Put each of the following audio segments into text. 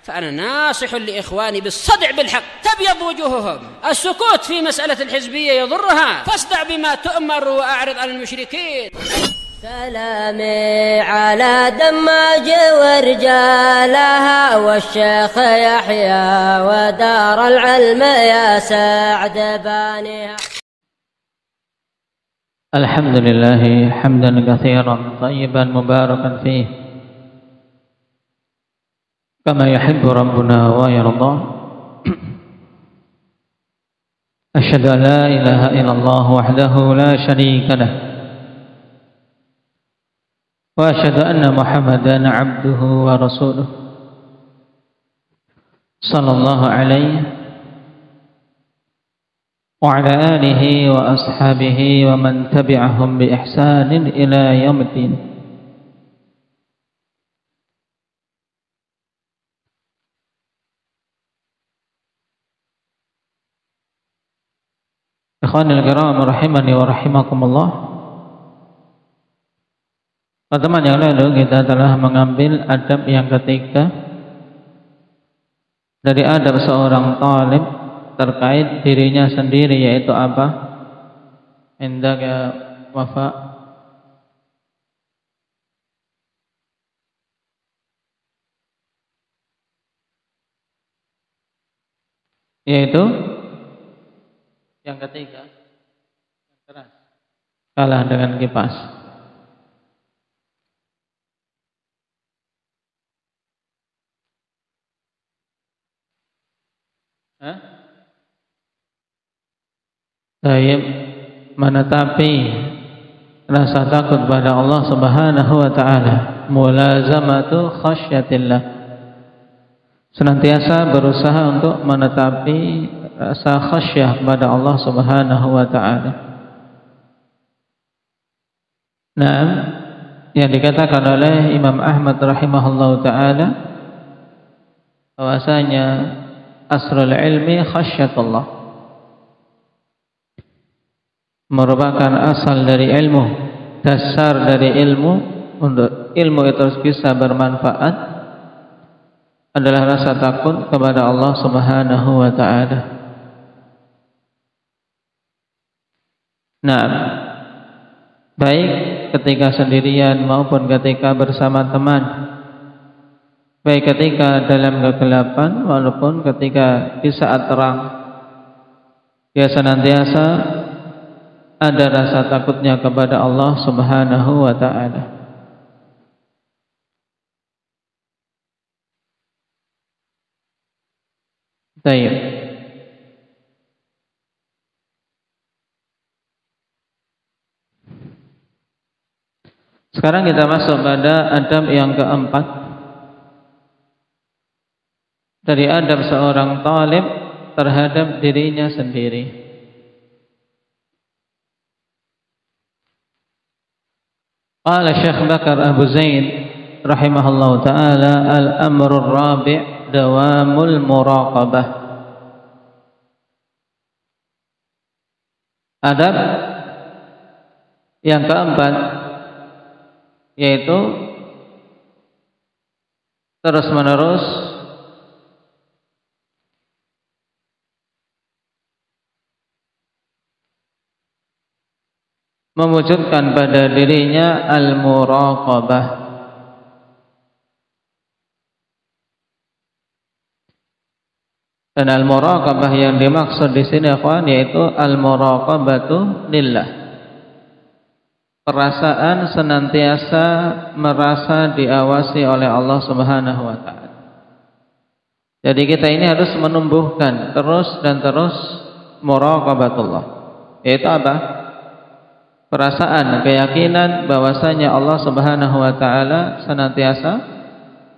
فأنا ناصح لإخواني بالصدع بالحق تبيض وجوههم. السكوت في مسألة الحزبية يضرها، فاصدع بما تؤمر وأعرض عن المشركين. سلامي على دماج ورجالها والشيخ يحيى ودار العلم يا سعد بانيها. الحمد لله حمدا كثيرا طيبا مباركا فيه كما يحب ربنا ويرضى. أشهد أن لا إله إلا الله وحده لا شريك له وأشهد أن محمدا عبده ورسوله صلى الله عليه وعلى آله وأصحابه ومن تبعهم بإحسان إلى يوم الدين. Ikhwanil kiram rahimani wa rahimakumullah. Pertemuan yang lalu kita telah mengambil adab yang ketiga dari adab seorang talib terkait dirinya sendiri, yaitu apa? Indaka wafa, yaitu yang ketiga, yang keras, kalah dengan kipas. Taib, menetapi rasa takut pada Allah Subhanahu wa taala, mulazamatu khasyatillah, senantiasa berusaha untuk menetapi rasa khasyah kepada Allah Subhanahu wa taala. Nah, yang dikatakan oleh Imam Ahmad rahimahullahu taala bahwasanya asrul ilmi khasyatullah, merupakan asal dari ilmu, dasar dari ilmu, untuk ilmu itu bisa bermanfaat adalah rasa takut kepada Allah Subhanahu wa taala. Nah, baik ketika sendirian maupun ketika bersama teman, baik ketika dalam kegelapan maupun ketika di saat terang, dia senantiasa ada rasa takutnya kepada Allah Subhanahu wa taala. Baik. Sekarang kita masuk pada adab yang keempat dari adab seorang talib terhadap dirinya sendiri. Qala Syekh Bakar Abu Zaid rahimahullahu taala, al-amrul rabi' dawamul muraqabah. Adab yang keempat yaitu terus-menerus mewujudkan pada dirinya al-muraqabah. Dan al-muraqabah yang dimaksud di sini ikhwan yaitu al-muraqabatu lillah. Perasaan senantiasa merasa diawasi oleh Allah Subhanahu wa taala. Jadi kita ini harus menumbuhkan terus dan terus muraqabatullah. Yaitu apa? Perasaan, keyakinan bahwasanya Allah Subhanahu wa taala senantiasa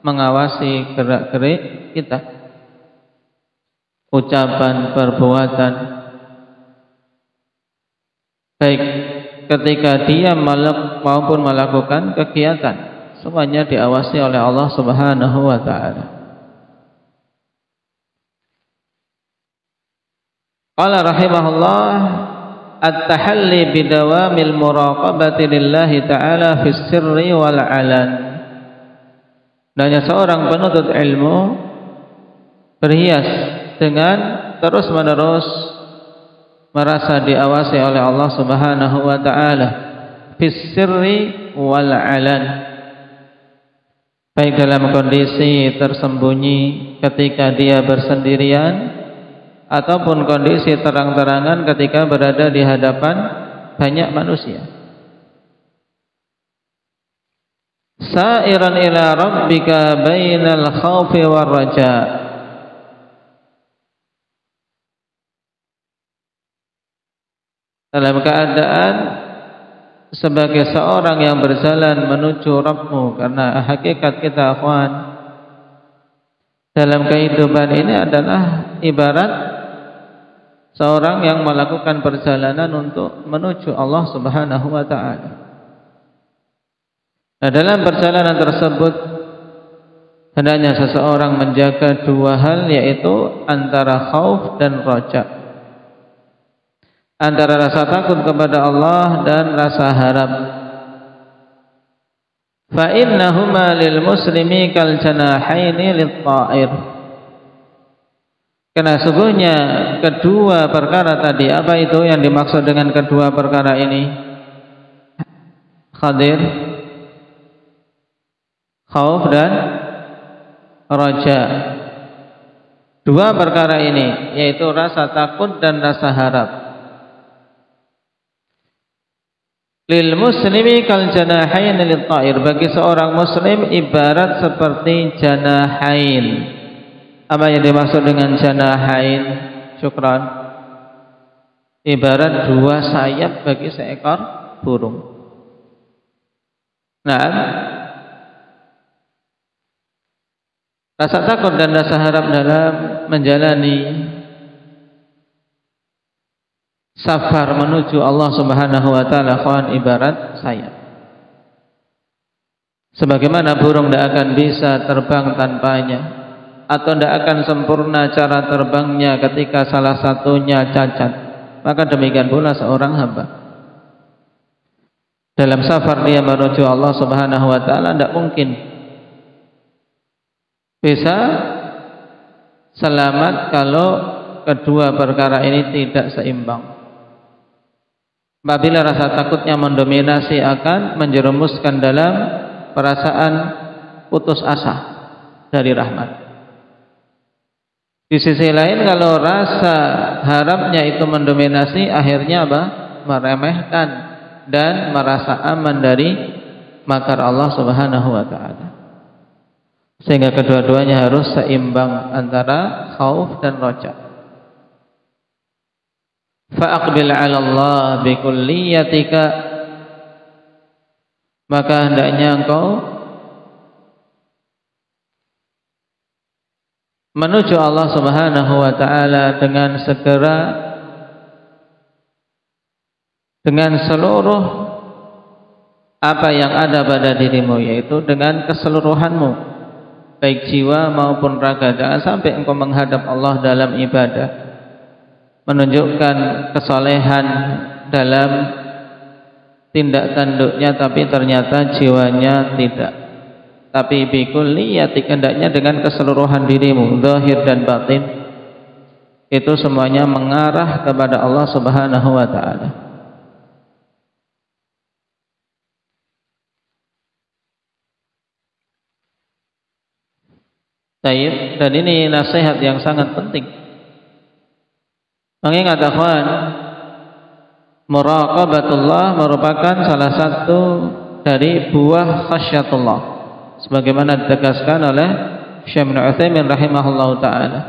mengawasi gerak-gerik kita, ucapan, perbuatan, baik ketika dia maupun melakukan kegiatan, semuanya diawasi oleh Allah Subhanahu wa taala. Qala rahimahullah, at-tahalli bidawamil muraqabati lillahi ta'ala fis sirri wal alan. Dan seorang penuntut ilmu berhias dengan terus-menerus merasa diawasi oleh Allah Subhanahu wa taala fis sirri wal alan, baik dalam kondisi tersembunyi ketika dia bersendirian ataupun kondisi terang-terangan ketika berada di hadapan banyak manusia. Sa'iran ila rabbika bainal khaufi war raja, dalam keadaan sebagai seorang yang berjalan menuju Rabbmu, karena hakikat kita akhwan dalam kehidupan ini adalah ibarat seorang yang melakukan perjalanan untuk menuju Allah Subhanahu wa taala. Nah, dalam perjalanan tersebut hendaknya seseorang menjaga dua hal, yaitu antara khauf dan raja, antara rasa takut kepada Allah dan rasa harap. Fa innahuma lil muslimi kal janahaini lit ta'ir, karena sungguhnya kedua perkara tadi, apa itu yang dimaksud dengan kedua perkara ini? Khadir, khauf dan raja. Dua perkara ini yaitu rasa takut dan rasa harap. Lil muslimi kal janahain lit ta'ir, bagi seorang muslim ibarat seperti janahain. Apa yang dimaksud dengan janahain? Syukran. Ibarat dua sayap bagi seekor burung. Nah, rasa takut dan rasa harap dalam menjalani safar menuju Allah Subhanahu wa taala kawan ibarat sayap. Sebagaimana burung tidak akan bisa terbang tanpanya, atau tidak akan sempurna cara terbangnya ketika salah satunya cacat, maka demikian pula seorang hamba dalam safar dia menuju Allah Subhanahu wa taala tidak mungkin bisa selamat kalau kedua perkara ini tidak seimbang. Apabila rasa takutnya mendominasi, akan menjerumuskan dalam perasaan putus asa dari rahmat. Di sisi lain, kalau rasa harapnya itu mendominasi, akhirnya apa? Meremehkan dan merasa aman dari makar Allah Subhanahu wa taala. Sehingga kedua-duanya harus seimbang antara khauf dan raja. Fa'aqbil 'ala Allah bikulliyatika, maka hendaknya engkau menuju Allah Subhanahu wa taala dengan segera, dengan seluruh apa yang ada pada dirimu, yaitu dengan keseluruhanmu, baik jiwa maupun raga. Jangan sampai engkau menghadap Allah dalam ibadah, menunjukkan kesalehan dalam tindak tanduknya, tapi ternyata jiwanya tidak. Tapi bikulliyatik, hendaknya dengan keseluruhan dirimu, zahir dan batin, itu semuanya mengarah kepada Allah Subhanahu wa taala. Baik, dan ini nasihat yang sangat penting. Mengingat akhwan, muraqabatullah merupakan salah satu dari buah khasyatullah, sebagaimana ditegaskan oleh Syekh Ibnu Utsaimin rahimahullahu taala.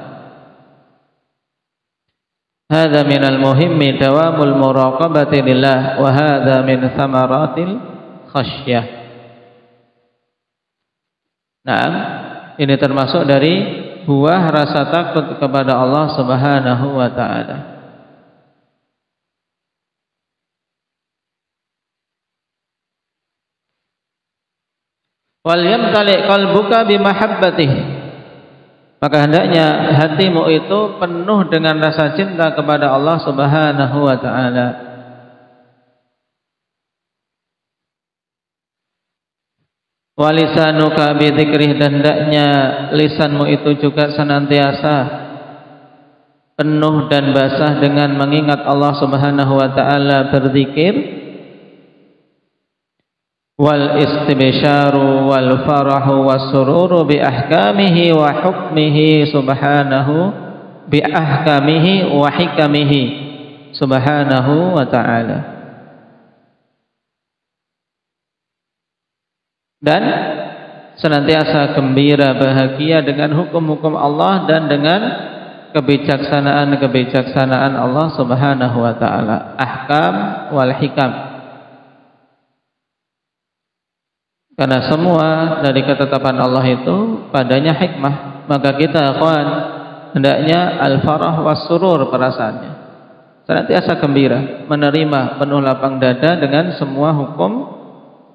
Hadza minal muhimmi dawamul muraqabati lillah wa hadza min thamaratil khasyah. Nah, ini termasuk dari buah rasa takut kepada Allah Subhanahu wa taala. Wal yamtali qalbuka bimahabbatih, maka hendaknya hatimu itu penuh dengan rasa cinta kepada Allah Subhanahu wa taala. Walisanuka bi dzikrih, dan hendaknya lisanmu itu juga senantiasa penuh dan basah dengan mengingat Allah Subhanahu wa taala, berzikir. Wal istibsyaru wal farahu was sururu bi ahkamihi wa hukmihi subhanahu, bi ahkamihi wa hikamihi subhanahu wa ta'ala. Dan senantiasa gembira, bahagia dengan hukum-hukum Allah dan dengan kebijaksanaan Allah Subhanahu wa taala, ahkam wal hikam. Karena semua dari ketetapan Allah itu padanya hikmah, maka kita akhwan hendaknya al-farah was surur, perasaannya senantiasa gembira, menerima penuh lapang dada dengan semua hukum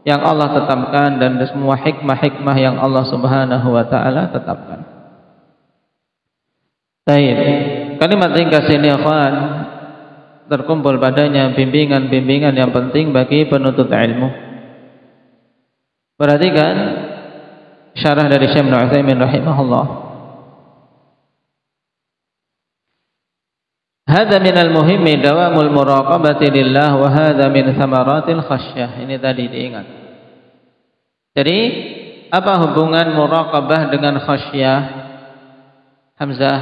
yang Allah tetapkan dan semua hikmah-hikmah yang Allah Subhanahu wa taala tetapkan. Baik, kalimat ringkas ini akhwan terkumpul padanya bimbingan-bimbingan yang penting bagi penuntut ilmu. Perhatikan syarah dari Syekh Ibnu Utsaimin rahimahullah. Hadza minal muhimmi dawamul muraqabati lillah wa hadza min thamaratil khasyah. Ini tadi diingat. Jadi apa hubungan muraqabah dengan khasyah? Hamzah.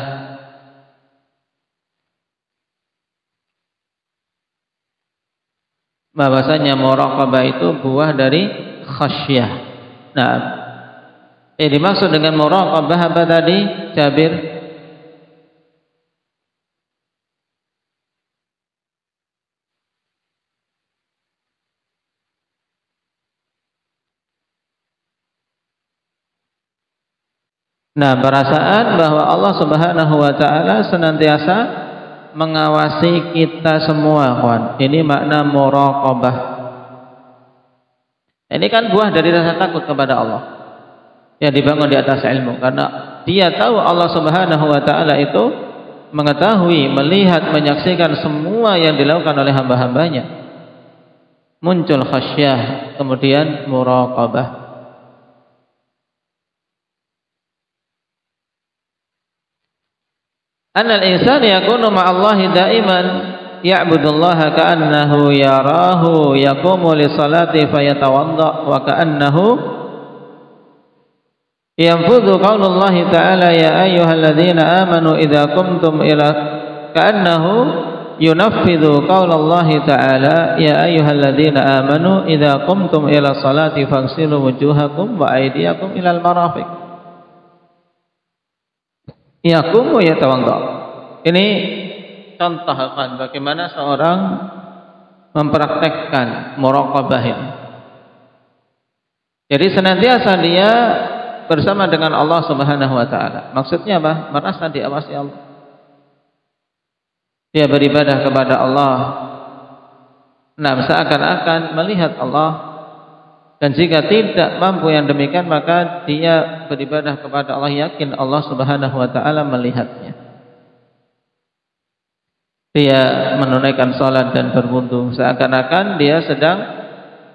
Bahwasanya muraqabah itu buah dari khasyah. Nah, dimaksud dengan muraqabah apa tadi, Jabir? Nah, perasaan bahwa Allah Subhanahu wa taala senantiasa mengawasi kita semua, kawan. Ini makna muraqabah. Ini kan buah dari rasa takut kepada Allah yang dibangun di atas ilmu, karena dia tahu Allah Subhanahu wa taala itu mengetahui, melihat, menyaksikan semua yang dilakukan oleh hamba-hambanya. Muncul khasyah, kemudian muraqabah. Anal insan yakunu ma'allahi daiman ya'budullaha ka'annahu yarahu yaqumu li salati fayatawadda wa ka'annahu yanfudhu qaulullahi ta'ala ya ayyuhalladzina amanu idza qumtum ila ka'annahu yunaffidhu qaulallahi ta'ala ya ayyuhalladzina amanu idza qumtum ila salati faghsilu wujuhakum wa aydiyakum ilal marafiq. Yaqumu yatawadda. Ini contoh kan bagaimana seorang mempraktekkan muraqabah ini. Jadi senantiasa dia bersama dengan Allah Subhanahu wa taala. Maksudnya apa? Merasa diawasi Allah. Dia beribadah kepada Allah. Nah, seakan-akan melihat Allah. Dan jika tidak mampu yang demikian, maka dia beribadah kepada Allah yakin Allah Subhanahu wa taala melihatnya. Dia menunaikan salat dan berwudu seakan-akan dia sedang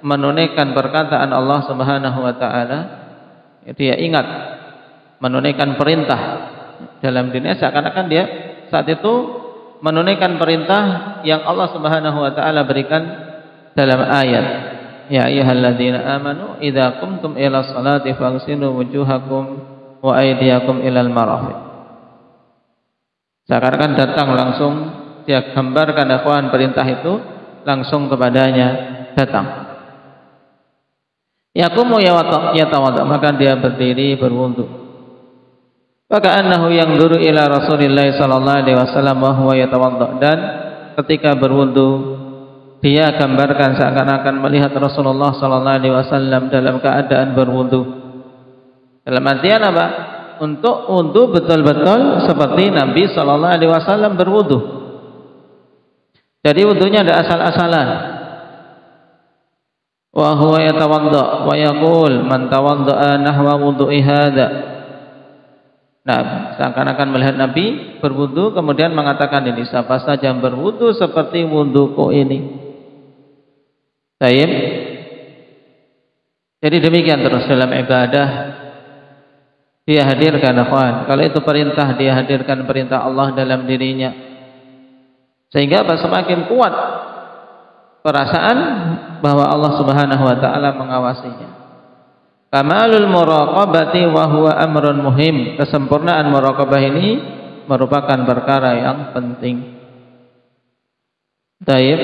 menunaikan perkataan Allah Subhanahu wa taala. Dia ingat menunaikan perintah dalam dunia, seakan-akan dia saat itu menunaikan perintah yang Allah Subhanahu wa taala berikan dalam ayat. Ya ayyuhalladzina amanu idza qumtum ila sholati faghsilu wujuhakum wa aydiyakum ilal marafiq. Seakan-akan datang langsung, dia gambarkan akhwan perintah itu langsung kepadanya datang. Yaqumu yatawadda, maka dia berdiri berwudu. Maka annahu yanzuru ila Rasulillah sallallahu alaihi wasallam wa huwa yatawadda, dan ketika berwudu dia gambarkan seakan-akan melihat Rasulullah sallallahu alaihi wasallam dalam keadaan berwudu. Dalam artian apa? Untuk wudu betul-betul seperti Nabi sallallahu alaihi wasallam berwudu. Jadi wudunya ada asal-asalan. Wa huwa yatawadda wa yaqul man tawaddaa nahwa wudu'i hadza. Nah, seakan-akan melihat Nabi berwudu kemudian mengatakan ini, siapa saja yang berwudu seperti wuduku ini. Baik. Jadi demikian terus dalam ibadah, dia hadirkan akhwan. Kalau itu perintah, dia hadirkan perintah Allah dalam dirinya. Sehingga semakin kuat perasaan bahwa Allah Subhanahu wa taala mengawasinya. Kamalul muraqabati wa huwa amrun muhim. Kesempurnaan muraqabah ini merupakan perkara yang penting. Baik.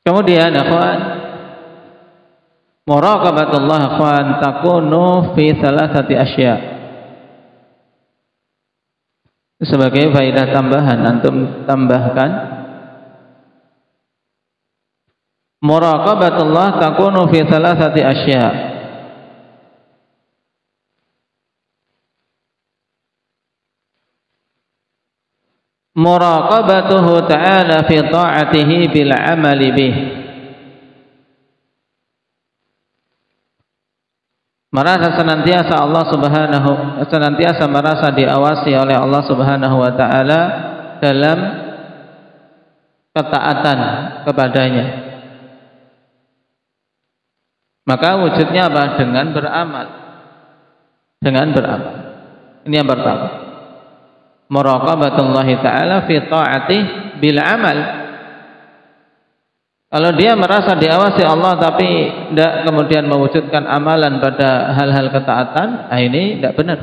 Kemudian akhwan, muraqabatullah akhwan takunu fi thalathati asya. Sebagai faedah tambahan antum tambahkan, muraqabatullah takunu fi thalathati asya. Muraqabatuhu ta'ala fi ta'atihi bil amali bih. Merasa senantiasa Allah Subhanahu senantiasa merasa diawasi oleh Allah Subhanahu wa taala dalam ketaatan kepadanya. Maka wujudnya apa? Dengan beramal. Dengan beramal. Ini yang pertama. Muraqabatullahi ta'ala fi ta'atih bil amal. Kalau dia merasa diawasi Allah tapi tidak kemudian mewujudkan amalan pada hal-hal ketaatan, ini tidak benar.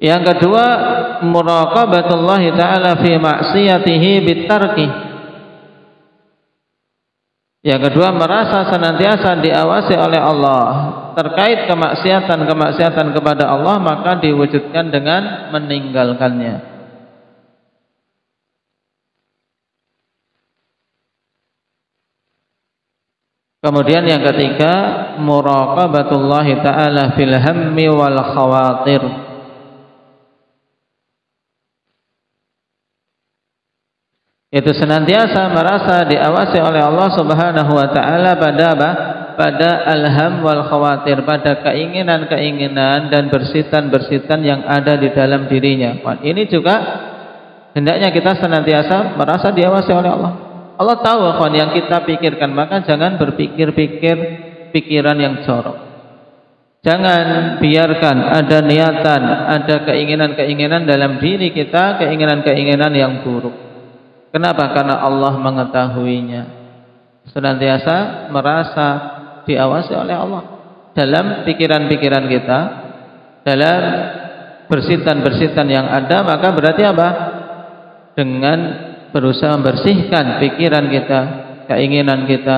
Yang kedua, muraqabatullahi ta'ala fi ma'siyatihi bitarki. Yang kedua, merasa senantiasa diawasi oleh Allah terkait kemaksiatan kepada Allah, maka diwujudkan dengan meninggalkannya. Kemudian yang ketiga, muraqabatullahi ta'ala fil hammi wal khawatir. Itu senantiasa merasa diawasi oleh Allah Subhanahu wa taala pada apa? Pada alham wal khawatir, pada keinginan-keinginan dan bersitan-bersitan yang ada di dalam dirinya. Ini juga hendaknya kita senantiasa merasa diawasi oleh Allah. Allah tahu apa yang kita pikirkan, maka jangan berpikir-pikir pikiran yang jorok. Jangan biarkan ada niatan, ada keinginan-keinginan dalam diri kita, keinginan-keinginan yang buruk. Kenapa? Karena Allah mengetahuinya. Senantiasa merasa diawasi oleh Allah dalam pikiran-pikiran kita, dalam bersitan-bersitan yang ada, maka berarti apa? Dengan berusaha membersihkan pikiran kita, keinginan kita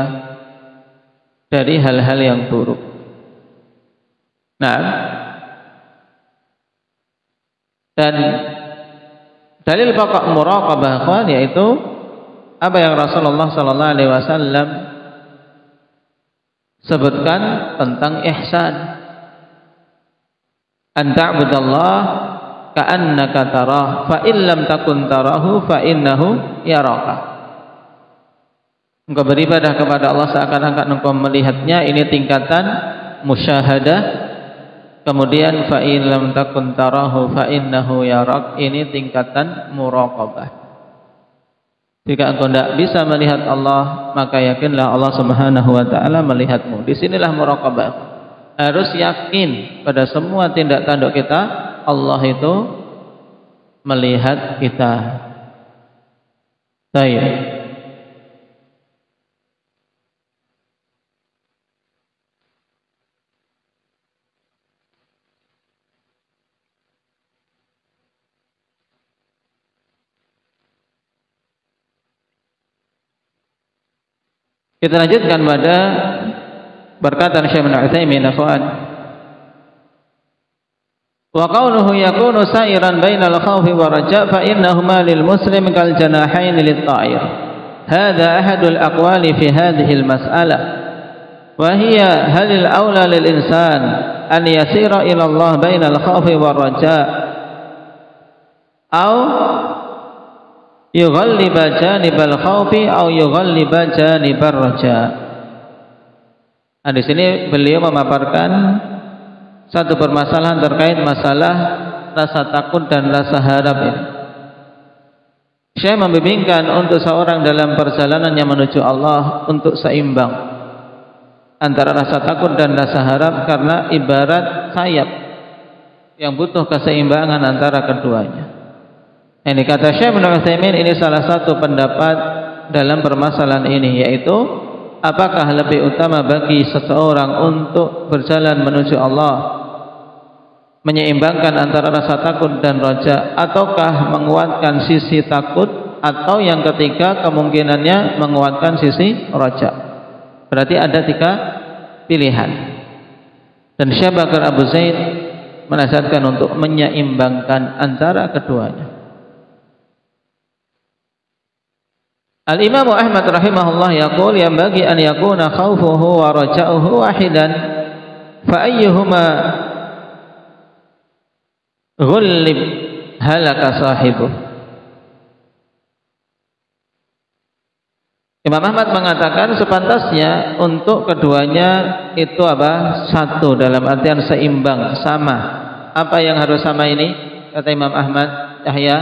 dari hal-hal yang buruk. Nah, dan dalil pokok muraqabah yaitu apa yang Rasulullah sallallahu alaihi wasallam sebutkan tentang ihsan. An ta'budallah ka'annaka tarah fa in lam takun tarahu fa innahu yaraka. Engkau beribadah kepada Allah seakan-akan engkau melihatnya, ini tingkatan musyahadah. Kemudian fa in lam takun tarahu fa innahu yarak, ini tingkatan muraqabah. Jika engkau tidak bisa melihat Allah, maka yakinlah Allah Subhanahu wa taala melihatmu. Disinilah muraqabah. Harus yakin pada semua tindak tanduk kita, Allah itu melihat kita. Baik. Kita lanjutkan pada perkataan Syekh Ibnu Utsaimin akhwan. Wa qawluhu yakunu sa'iran bainal khawfi wa raja' fa innahuma lil muslim kal janahayn lit ta'ir. Hadha ahadul aqwali fi hadhihi al mas'alah. Wa hiya hal al awla lil insan an yasira ila Allah bainal khawfi wa raja' aw yughalliba janibal khaufi au yughalliba janibar raja. Nah, di sini beliau memaparkan satu permasalahan terkait masalah rasa takut dan rasa harap ini. Syekh membimbingkan untuk seorang dalam perjalanannya menuju Allah untuk seimbang antara rasa takut dan rasa harap, karena ibarat sayap yang butuh keseimbangan antara keduanya. Ini kata Syekh Ibnu Utsaimin, ini salah satu pendapat dalam permasalahan ini, yaitu apakah lebih utama bagi seseorang untuk berjalan menuju Allah menyeimbangkan antara rasa takut dan raja, ataukah menguatkan sisi takut, atau yang ketiga kemungkinannya menguatkan sisi raja. Berarti ada 3 pilihan. Dan Syekh Bakar Abu Zaid menasihatkan untuk menyeimbangkan antara keduanya. Al-Imam Ahmad rahimahullah yaqul yang bagi an yakuna khaufuhu wa raja'uhu wahidan fa ayyuhuma ghullib halaka sahibuh. Imam Ahmad mengatakan sepantasnya untuk keduanya itu apa? Satu, dalam artian seimbang, sama. Apa yang harus sama ini? Kata Imam Ahmad, Yahya,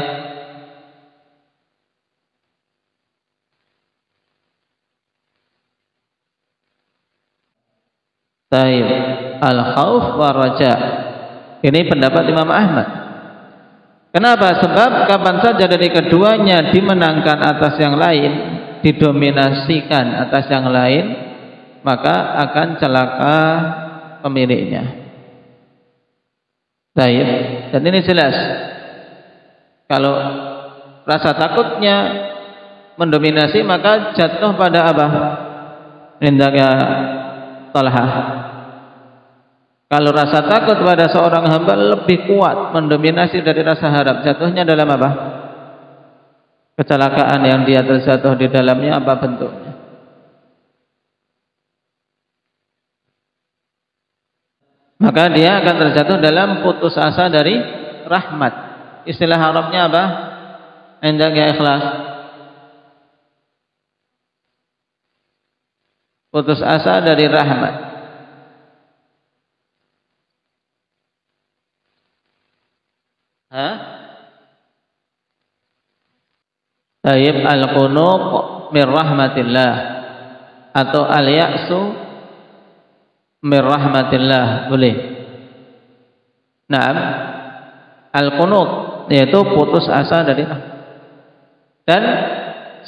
taib al-khauf wa raja. Ini pendapat Imam Ahmad. Kenapa? Sebab kapan saja dari keduanya dimenangkan atas yang lain, didominasikan atas yang lain, maka akan celaka pemiliknya. Taib. Dan ini jelas, kalau rasa takutnya mendominasi, maka jatuh pada apa? Hendaknya Talha. Kalau rasa takut pada seorang hamba lebih kuat mendominasi dari rasa harap, jatuhnya dalam apa? Kecelakaan yang dia terjatuh di dalamnya apa bentuknya? Maka dia akan terjatuh dalam putus asa dari rahmat. Istilah Arabnya apa? Hendaknya ikhlas. Putus asa dari rahmat. Taib al-qunuq min rahmatillah atau al-ya'su min rahmatillah, boleh. Naam, al-qunuq yaitu putus asa dari rahmat. Dan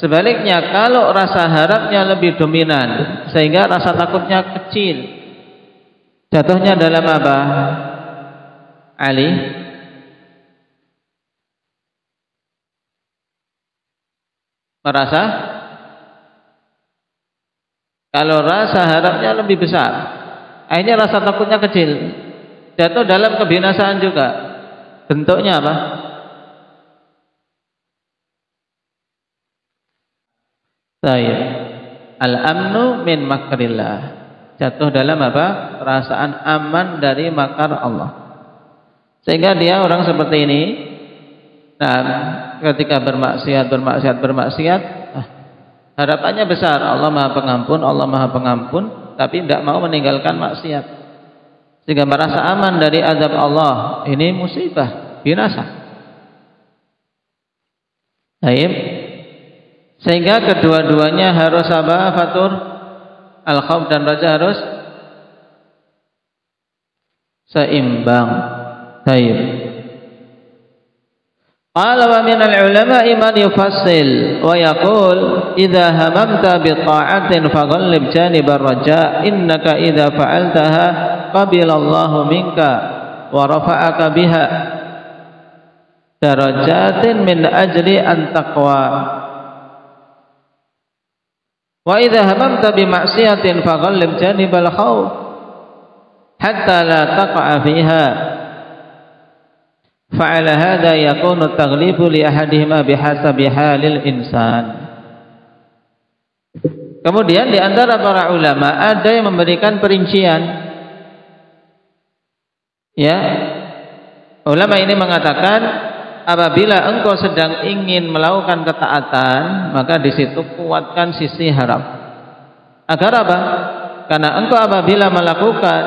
sebaliknya, kalau rasa harapnya lebih dominan sehingga rasa takutnya kecil, jatuhnya dalam apa? Ali, merasa kalau rasa harapnya lebih besar, akhirnya rasa takutnya kecil, jatuh dalam kebinasaan juga. Bentuknya apa? Taib al-amnu min makrillah, jatuh dalam apa? Perasaan aman dari makar Allah. Sehingga dia orang seperti ini, nah, ketika bermaksiat, harapannya besar, Allah Maha Pengampun, tapi tidak mau meninggalkan maksiat, sehingga merasa aman dari azab Allah. Ini musibah, binasa. Taib. Sehingga kedua-duanya harus apa? Fatur al-khauf dan raja harus seimbang. Taib. Qala wa min al-ulama'i man yufassil wa yaqul idza hamamta bi ta'atin faghallib janib ar-raja innaka idza fa'altaha qabila Allahu minka wa rafa'aka biha darajatin min ajli an taqwa. Wa idza hamamta bi ma'siyatin faghallib janibal khawf hatta la taqa'a fiha. Fa'ala hadha yakunu taghlibu li ahadihima bihasabi halil insan. Kemudian di antara para ulama ada yang memberikan perincian. Ya. Ulama ini mengatakan apabila engkau sedang ingin melakukan ketaatan, maka di situ kuatkan sisi harap. Agar apa? Karena engkau apabila melakukan,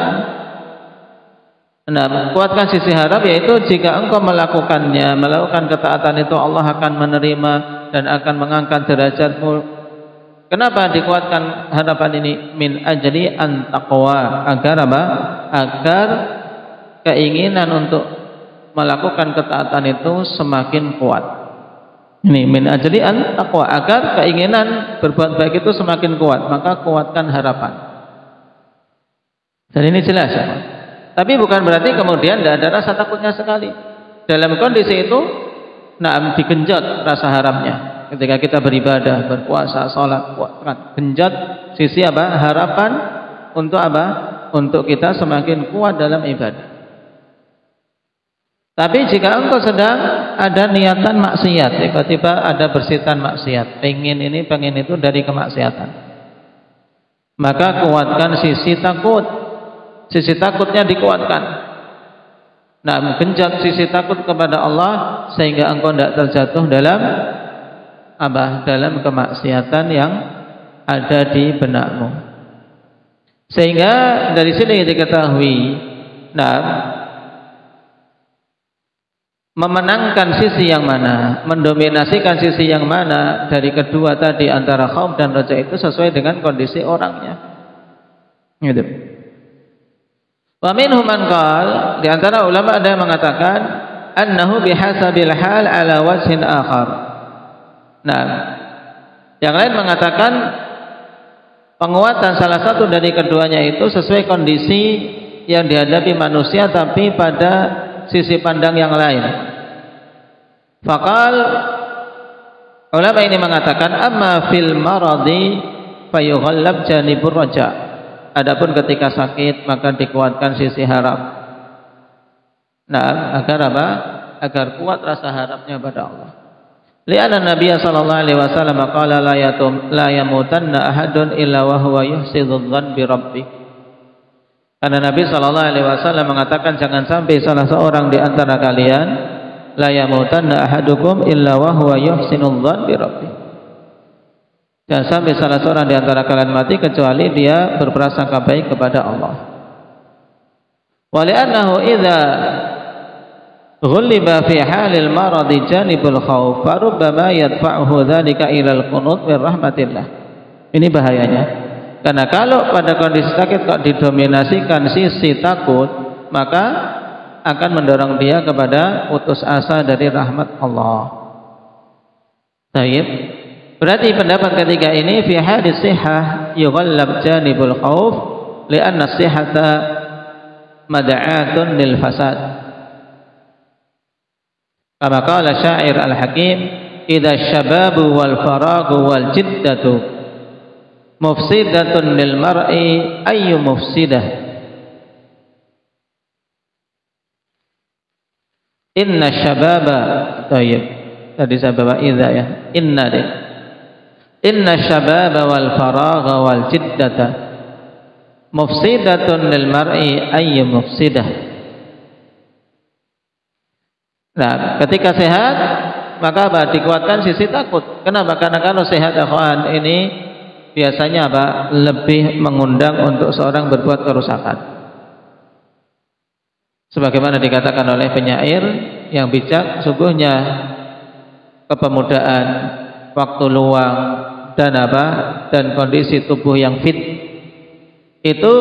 kuatkan sisi harap, yaitu jika engkau melakukannya, melakukan ketaatan itu, Allah akan menerima dan akan mengangkat derajatmu. Kenapa dikuatkan harapan ini? Min ajli an taqwa, agar apa? Agar keinginan untuk melakukan ketaatan itu semakin kuat. Ini min ajli an taqwa, agar keinginan berbuat baik itu semakin kuat, maka kuatkan harapan. Dan ini jelas ya. Tapi bukan berarti kemudian tidak ada rasa takutnya sekali. Dalam kondisi itu, digenjot rasa harapnya. Ketika kita beribadah, berpuasa, sholat, kuatkan, genjot sisi apa? Harapan untuk apa? Untuk kita semakin kuat dalam ibadah. Tapi jika engkau sedang ada niatan maksiat, tiba-tiba ada bersitan maksiat, pengen ini, pengen itu dari kemaksiatan, maka kuatkan sisi takut. Sisi takutnya dikuatkan. Genjot sisi takut kepada Allah sehingga engkau tidak terjatuh dalam apa? Dalam kemaksiatan yang ada di benakmu. Sehingga dari sini diketahui, memenangkan sisi yang mana, mendominasikan sisi yang mana dari kedua tadi antara khauf dan raja itu sesuai dengan kondisi orangnya. Gitu. Wa minhum man qala, di antara ulama ada yang mengatakan annahu bihasabil hal ala wajhin akhar. Yang lain mengatakan penguatan salah satu dari keduanya itu sesuai kondisi yang dihadapi manusia, tapi pada sisi pandang yang lain. Faqal, ulama ini mengatakan amma fil maradi fayughallab janibur raja. Adapun ketika sakit maka dikuatkan sisi harap. Agar apa? Agar kuat rasa harapnya pada Allah. Li'anna Nabi sallallahu alaihi wasallam qala la yamutanna ahadun illa wa huwa yuhsinu dzan bi rabbih. Karena Nabi sallallahu alaihi wasallam mengatakan jangan sampai salah seorang di antara kalian la yamutanna ahadukum illa wa huwa yuhsinu dzan bi rabbih. Jangan sampai salah seorang di antara kalian mati kecuali dia berprasangka baik kepada Allah. Wa li'annahu idza ghuliba fi halil maradi janibul khauf farubbama yadfa'uhu dzalika ila al-qunut min rahmatillah. Ini bahayanya. Karena kalau pada kondisi sakit kok didominasikan sisi takut, maka akan mendorong dia kepada putus asa dari rahmat Allah. Baik. Berarti pendapat ketiga ini fi hadis sihah yughallab janibul khauf li'anna sihhata mad'atun lil fasad. Kama qala syair al-hakim idza syababu wal faragu wal jiddatu mufsidatun lil mar'i ayyu mufsidah. Inna syababa, tayyib tadi sababa idza ya, inna syababa wal faragha wal jiddata mufsidatun lil mar'i ayyu mufsidah. Ketika sehat maka apa? Dikuatkan sisi takut. Kenapa? Karena kalau sehat akhwan ini biasanya apa? Lebih mengundang untuk seorang berbuat kerusakan. Sebagaimana dikatakan oleh penyair yang bijak, sungguhnya kepemudaan, waktu luang dan apa? Dan kondisi tubuh yang fit itu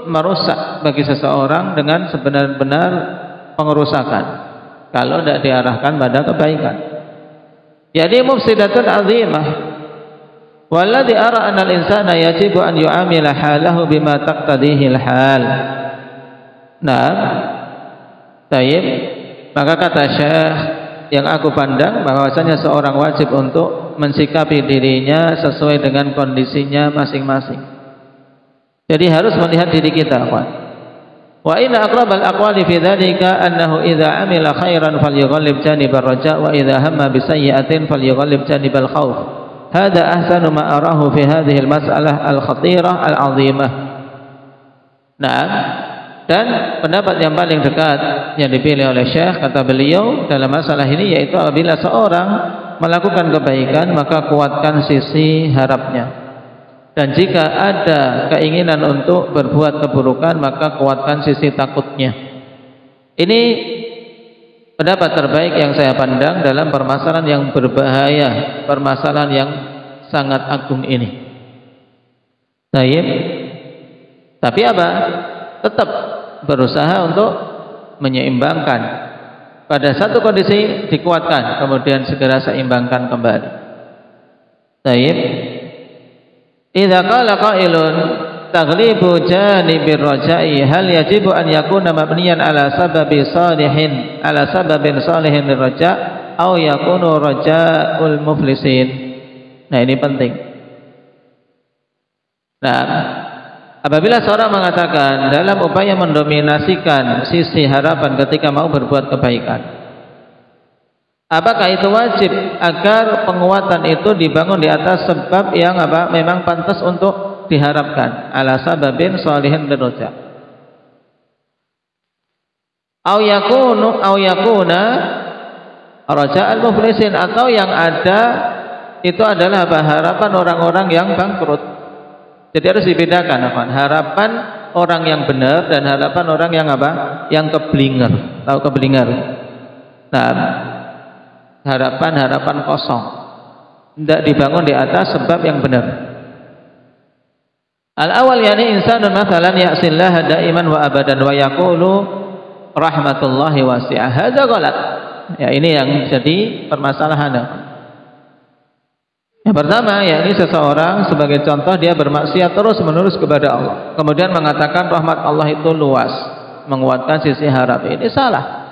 merusak bagi seseorang dengan sebenar-benar pengerusakan kalau tidak diarahkan pada kebaikan. Jadi mufsidatun azimah. Walladhi ara anna al-insana yajibu an yu'amila halahu bima taqtadihi al-hal. Tayyib. Maka kata Syekh, yang aku pandang bahwasanya seorang wajib untuk mensikapi dirinya sesuai dengan kondisinya masing-masing. Jadi harus melihat diri kita, kawan. Wa inna aqrabal aqwali fi dzalika annahu idza amila khairan falyughalib janibar raja wa idza hamma bi sayyi'atin falyughalib janibal khauf. Hadha ahsanu ma arahu fi hadhihi al-mas'alah al-khatirah al-'azimah. Dan pendapat yang paling dekat yang dipilih oleh Syekh, kata beliau dalam masalah ini, yaitu apabila seorang melakukan kebaikan maka kuatkan sisi harapnya, dan jika ada keinginan untuk berbuat keburukan maka kuatkan sisi takutnya. Ini pendapat terbaik yang saya pandang dalam permasalahan yang berbahaya, permasalahan yang sangat agung ini. Baik. Tapi apa? Tetap berusaha untuk menyeimbangkan. Pada satu kondisi dikuatkan, kemudian segera seimbangkan kembali. Baik. Idza qala qailun taghlibu janibir raja'i hal yajibu an yakuna mabniyan ala sababin salihin lirraja' aw yakunu raja'ul muflisin. Nah, ini penting. Nah, apabila seorang mengatakan dalam upaya mendominasikan sisi harapan ketika mau berbuat kebaikan, apakah itu wajib agar penguatan itu dibangun di atas sebab yang memang pantas untuk diharapkan, ala sababin sholihin lirraja, au yakuna raja'al muflisin, atau yang ada itu adalah harapan orang-orang yang bangkrut. Jadi harus dibedakan harapan orang yang benar dan harapan orang yang yang keblinger. Tahu keblinger? Nah, harapan kosong, tidak dibangun di atas sebab yang benar. Al-awwal yani insanun mathalan ya'sillaha daiman wa abadan wa yaqulu rahmatullahi wasi'ah. Hadza ghalat. Ya, ini yang jadi permasalahan. Yang pertama, yakni seseorang sebagai contoh dia bermaksiat terus-menerus kepada Allah, kemudian mengatakan rahmat Allah itu luas, menguatkan sisi harap. Ini salah.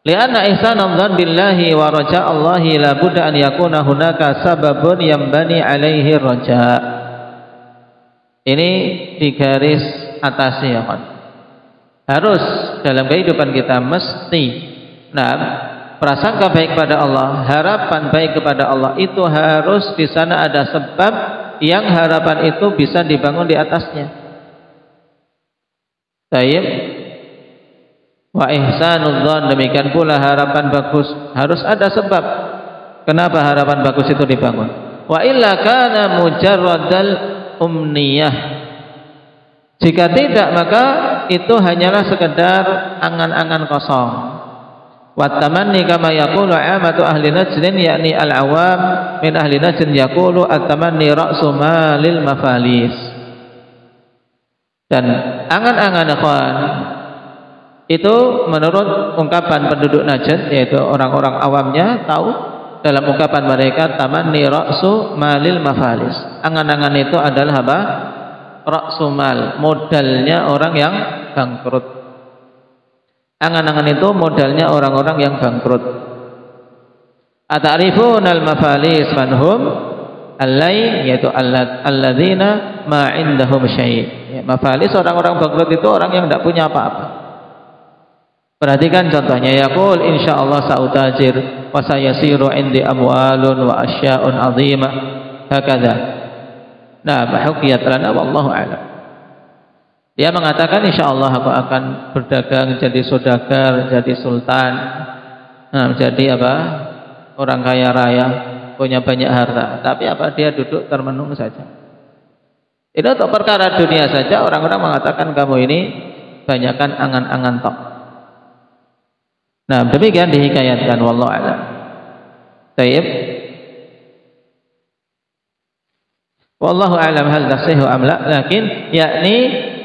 Lianna ihsanan dzan billahi wa raja Allahi la budda an yakuna hunaka sababun yambani alaihi raja. Ini di garis atasnya, harus dalam kehidupan kita mesti prasangka baik pada Allah, harapan baik kepada Allah itu harus di sana ada sebab yang harapan itu bisa dibangun di atasnya. Baik. Wa ihsanul dzan, demikian pula harapan bagus harus ada sebab kenapa harapan bagus itu dibangun. Wa illa kana mujarradal umniyah. Jika tidak maka itu hanyalah sekedar angan-angan kosong. Wat-tamanni kama yaqulu 'amatu ahli najdin, yakni al-awam min ahli najd yaqulu at-tamanni ra'su malil mafalis. Dan angan-angan ikhwan itu menurut ungkapan penduduk Najd, yaitu orang-orang awamnya, tahu dalam ungkapan mereka tamanni ra'su malil mafalis. Angan-angan itu adalah ra'su mal, modalnya orang yang bangkrut. Angan-angan itu modalnya orang-orang yang bangkrut. Ata'rifunal mafalis manhum allai, yaitu alladzina ma indahum syai'. Mafalis, orang-orang bangkrut itu orang yang tidak punya apa-apa. Perhatikan contohnya, yaqul insyaallah sautajir wa sayasiru indi amwalun wa asya'un 'azimah hakadha. Nah, bahukiyat lana wallahu a'lam. Dia mengatakan insyaallah aku akan berdagang, jadi saudagar, jadi sultan, jadi orang kaya raya, punya banyak harta. Tapi dia duduk termenung saja. Itu untuk perkara dunia saja orang-orang mengatakan kamu ini banyakkan angan-angan tok. Nah, demikian dihikayatkan wallahu a'lam. Baik. Wallahu a'lam hal tasihhu am la, lakin yakni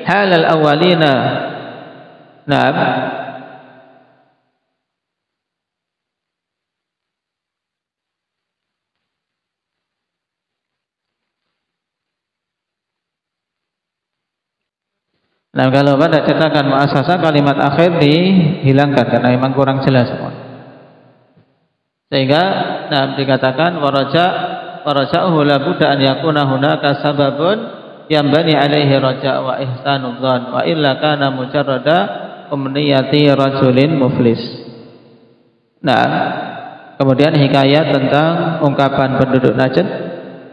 hal al-awwalina. Naam. Nah, kalau pada cetakan muasasah kalimat akhir dihilangkan karena memang kurang jelas semua. Sehingga dikatakan waraja'uhu la budda an yakuna hunaka sababun yambani alaihi raja' wa ihsanul dzan wa illa kana mujarrada umniyati rajulin muflis. Nah, kemudian hikayat tentang ungkapan penduduk Najd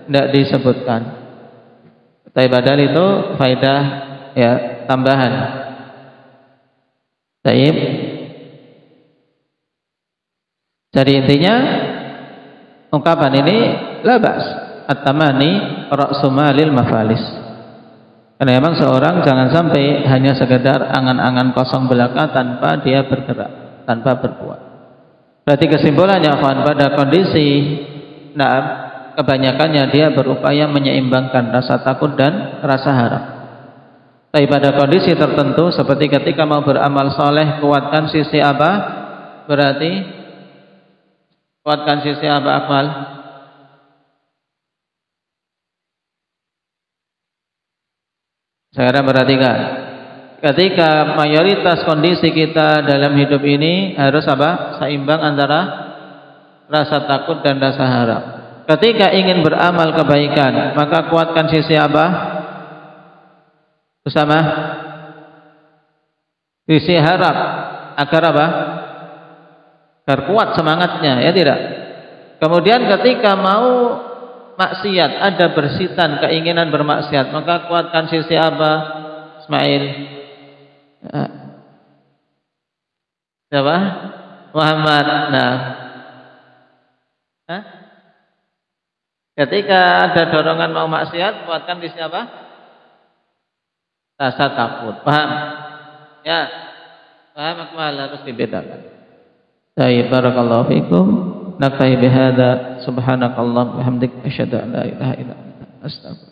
tidak disebutkan. Tapi padahal itu faedah tambahan. Baik. Jadi intinya ungkapan ini labas at-tamani ra'su malil mafalis. Karena memang seorang jangan sampai hanya sekedar angan-angan kosong belaka tanpa dia bergerak, tanpa berbuat. Berarti kesimpulannya pada kondisi kebanyakannya dia berupaya menyeimbangkan rasa takut dan rasa harap. Tapi pada kondisi tertentu seperti ketika mau beramal soleh, kuatkan sisi apa? Berarti kuatkan sisi apa, Akmal? Sekarang perhatikan, ketika mayoritas kondisi kita dalam hidup ini harus apa? Seimbang antara rasa takut dan rasa harap. Ketika ingin beramal kebaikan, maka kuatkan sisi apa? Bersama sisi harap agar apa? Agar kuat semangatnya, ya tidak? Kemudian ketika mau maksiat, ada bersitan keinginan bermaksiat, maka kuatkan sisi apa? Ismail. Siapa? Muhammad. Nah, ketika ada dorongan mau maksiat, kuatkan sisi apa? Rasa takut. Paham? Ya. Paham, Akmal, harus dibedakan. Baik, barakallahu fikum. Naktahi bihadza subhanakallah wa bihamdik asyhadu an la ilaha illa anta astaghfiruka